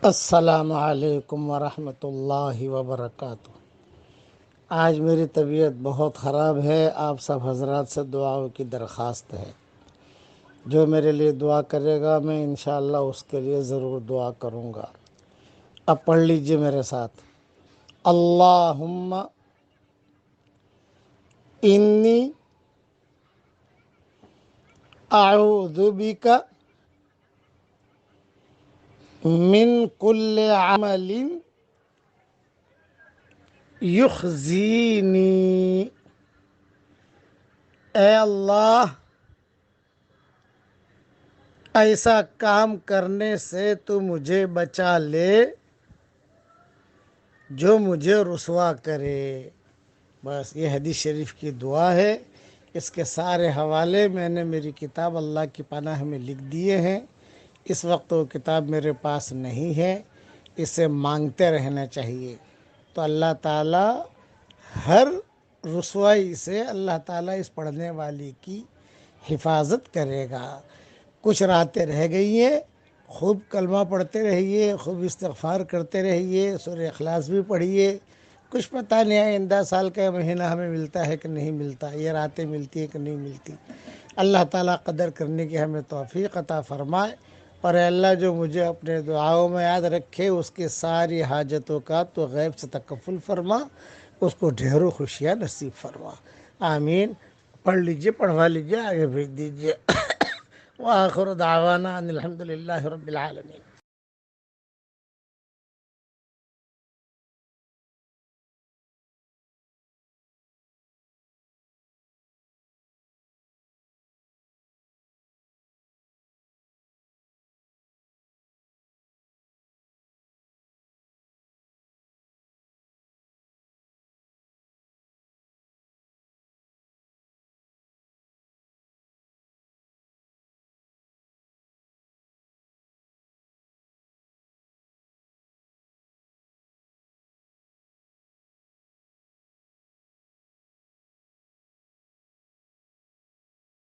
السلام علیکم ورحمۃ اللہ وبرکاتہ۔ آج میری طبیعت بہت خراب ہے، آپ سب حضرات سے دعاؤں کی درخواست ہے۔ جو میرے لیے دعا کرے گا میں انشاءاللہ اس کے لیے ضرور دعا کروں گا۔ اب پڑھ لیجئے میرے ساتھ۔ اللہم انی اعوذ بک من کل عمل یخزینی۔ اے اللہ، ایسا کام کرنے سے تو مجھے بچا لے جو مجھے رسوا کرے۔ بس یہ حدیث شریف کی دعا ہے۔ اس کے سارے حوالے میں نے میری کتاب اللہ کی پناہ میں لکھ دیے ہیں۔ اس وقت وہ کتاب میرے پاس نہیں ہے، اسے مانگتے رہنا چاہیے، تو اللہ تعالیٰ ہر رسوائی سے اللہ تعالیٰ اس پڑھنے والی کی حفاظت کرے گا۔ کچھ راتیں رہ گئی ہیں، خوب کلمہ پڑھتے رہیے، خوب استغفار کرتے رہیے، سورہ اخلاص بھی پڑھیے۔ کچھ پتہ نہیں آئندہ سال کا مہینہ ہمیں ملتا ہے کہ نہیں ملتا، یہ راتیں ملتی ہے کہ نہیں ملتی۔ اللہ تعالیٰ قدر کرنے کی ہمیں توفیق عطا فرمائے، اور اے اللہ جو مجھے اپنے دعاؤں میں یاد رکھے اس کی ساری حاجتوں کا تو غیب سے تکفل فرما، اس کو ڈھیروں خوشیاں نصیب فرما، آمین۔ پڑھ لیجئے، پڑھوا لیجئے، آگے بھیج دیجئے۔ وآخر دعوانا ان الحمد للہ رب العالمین۔